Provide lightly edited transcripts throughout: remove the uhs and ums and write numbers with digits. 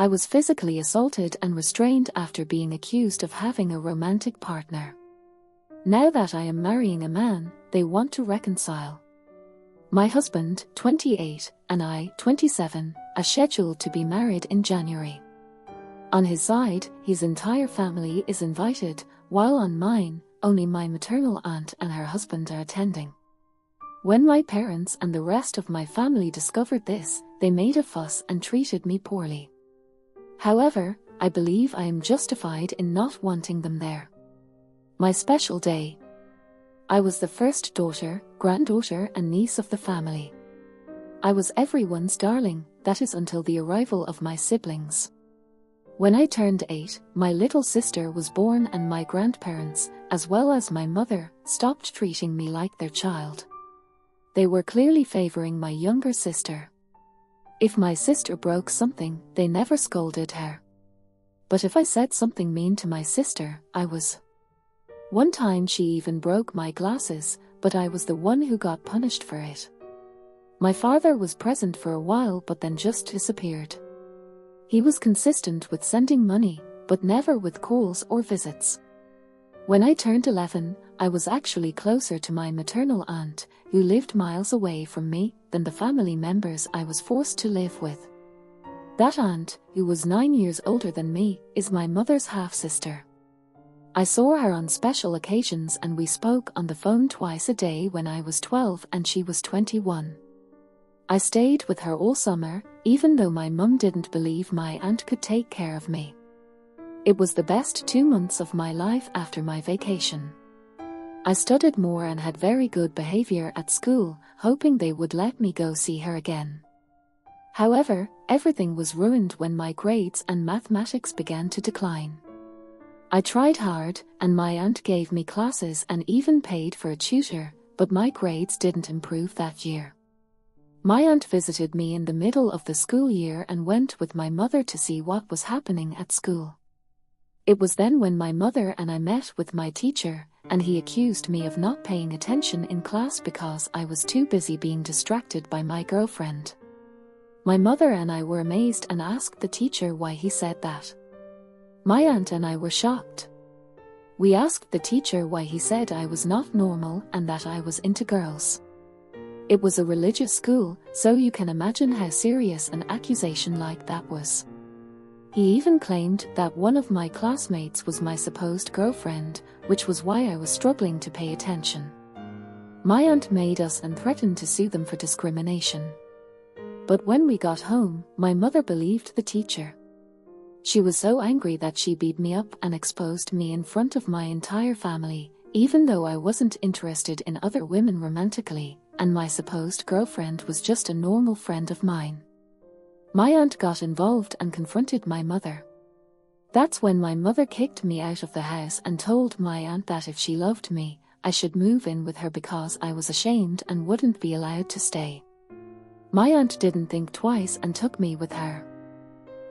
I was physically assaulted and restrained after being accused of having a romantic partner. Now that I am marrying a man, they want to reconcile. My husband, 28, and I, 27, are scheduled to be married in January. On his side, his entire family is invited, while on mine, only my maternal aunt and her husband are attending. When my parents and the rest of my family discovered this, they made a fuss and treated me poorly. However, I believe I am justified in not wanting them there. My special day. I was the first daughter, granddaughter and niece of the family. I was everyone's darling, that is until the arrival of my siblings. When I turned 8, my little sister was born and my grandparents, as well as my mother, stopped treating me like their child. They were clearly favouring my younger sister. If my sister broke something, they never scolded her. But if I said something mean to my sister, I was. One time she even broke my glasses, but I was the one who got punished for it. My father was present for a while but then just disappeared. He was consistent with sending money, but never with calls or visits. When I turned 11, I was actually closer to my maternal aunt, who lived miles away from me, than the family members I was forced to live with. That aunt, who was 9 years older than me, is my mother's half-sister. I saw her on special occasions and we spoke on the phone twice a day when I was 12 and she was 21. I stayed with her all summer, even though my mum didn't believe my aunt could take care of me. It was the best 2 months of my life after my vacation. I studied more and had very good behaviour at school, hoping they would let me go see her again. However, everything was ruined when my grades and mathematics began to decline. I tried hard, and my aunt gave me classes and even paid for a tutor, but my grades didn't improve that year. My aunt visited me in the middle of the school year and went with my mother to see what was happening at school. It was then when my mother and I met with my teacher, and he accused me of not paying attention in class because I was too busy being distracted by my girlfriend. My mother and I were amazed and asked the teacher why he said that. My aunt and I were shocked. We asked the teacher why he said I was not normal and that I was into girls. It was a religious school, so you can imagine how serious an accusation like that was. He even claimed that one of my classmates was my supposed girlfriend, which was why I was struggling to pay attention. My aunt made us and threatened to sue them for discrimination. But when we got home, my mother believed the teacher. She was so angry that she beat me up and exposed me in front of my entire family, even though I wasn't interested in other women romantically, and my supposed girlfriend was just a normal friend of mine. My aunt got involved and confronted my mother. That's when my mother kicked me out of the house and told my aunt that if she loved me, I should move in with her because I was ashamed and wouldn't be allowed to stay. My aunt didn't think twice and took me with her.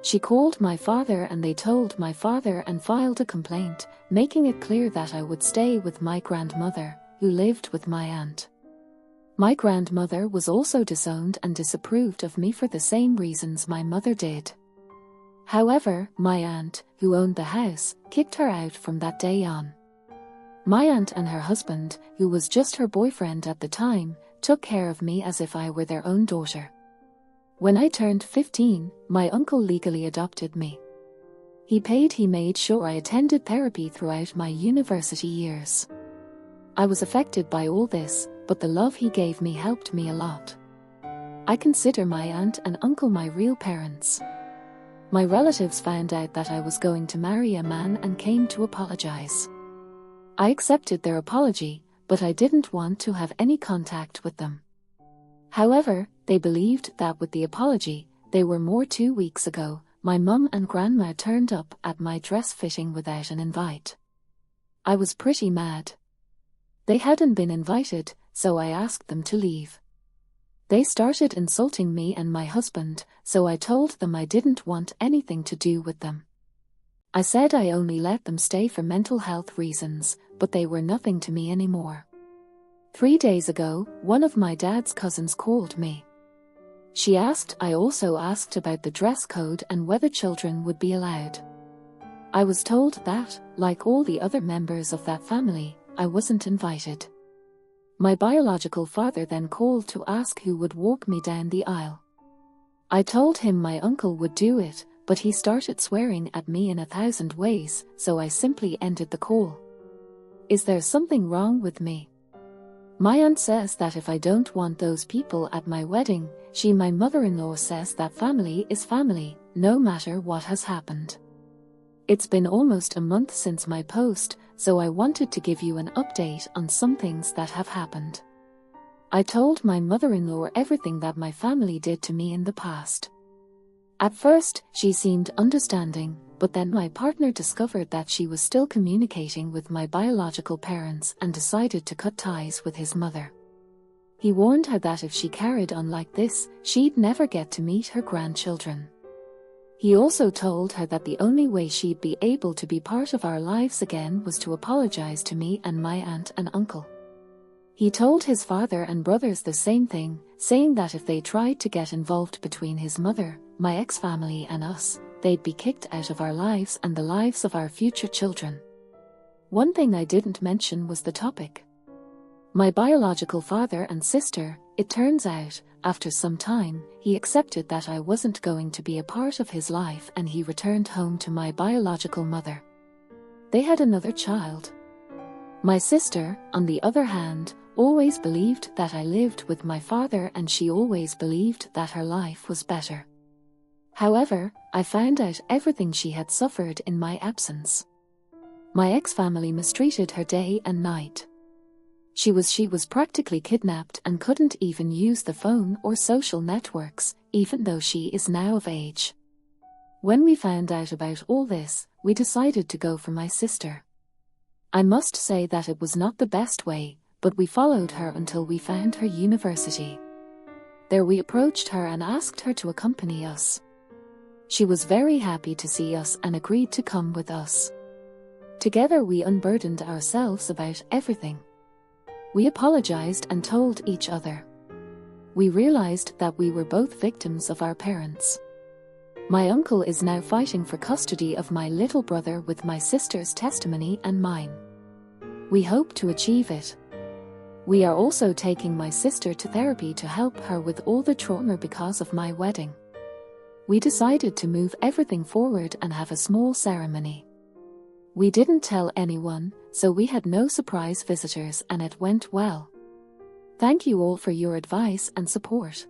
She called my father and they told my father and filed a complaint, making it clear that I would stay with my grandmother, who lived with my aunt. My grandmother was also disowned and disapproved of me for the same reasons my mother did. However, my aunt, who owned the house, kicked her out from that day on. My aunt and her husband, who was just her boyfriend at the time, took care of me as if I were their own daughter. When I turned 15, my uncle legally adopted me. He made sure I attended therapy throughout my university years. I was affected by all this, but the love he gave me helped me a lot. I consider my aunt and uncle my real parents. My relatives found out that I was going to marry a man and came to apologise. I accepted their apology, but I didn't want to have any contact with them. However, they believed that with the apology, they were more 2 weeks ago, my mum and grandma turned up at my dress fitting without an invite. I was pretty mad. They hadn't been invited, so I asked them to leave. They started insulting me and my husband, so I told them I didn't want anything to do with them. I said I only let them stay for mental health reasons, but they were nothing to me anymore. 3 days ago, one of my dad's cousins called me. She asked. I also asked about the dress code and whether children would be allowed. I was told that, like all the other members of that family, I wasn't invited. My biological father then called to ask who would walk me down the aisle. I told him my uncle would do it, but he started swearing at me in 1,000 ways, so I simply ended the call. Is there something wrong with me? My aunt says that if I don't want those people at my wedding, my mother-in-law says that family is family, no matter what has happened. It's been almost a month since my post, so I wanted to give you an update on some things that have happened. I told my mother-in-law everything that my family did to me in the past. At first, she seemed understanding, but then my partner discovered that she was still communicating with my biological parents and decided to cut ties with his mother. He warned her that if she carried on like this, she'd never get to meet her grandchildren. He also told her that the only way she'd be able to be part of our lives again was to apologize to me and my aunt and uncle. He told his father and brothers the same thing, saying that if they tried to get involved between his mother, my ex-family and us, they'd be kicked out of our lives and the lives of our future children. One thing I didn't mention was the topic. My biological father and sister, it turns out, after some time, he accepted that I wasn't going to be a part of his life and he returned home to my biological mother. They had another child. My sister, on the other hand, always believed that I lived with my father and she always believed that her life was better. However, I found out everything she had suffered in my absence. My ex-family mistreated her day and night. She was practically kidnapped and couldn't even use the phone or social networks, even though she is now of age. When we found out about all this, we decided to go for my sister. I must say that it was not the best way, but we followed her until we found her university. There we approached her and asked her to accompany us. She was very happy to see us and agreed to come with us. Together we unburdened ourselves about everything. We apologized and told each other. We realized that we were both victims of our parents. My uncle is now fighting for custody of my little brother with my sister's testimony and mine. We hope to achieve it. We are also taking my sister to therapy to help her with all the trauma because of my wedding. We decided to move everything forward and have a small ceremony. We didn't tell anyone, so we had no surprise visitors and it went well. Thank you all for your advice and support.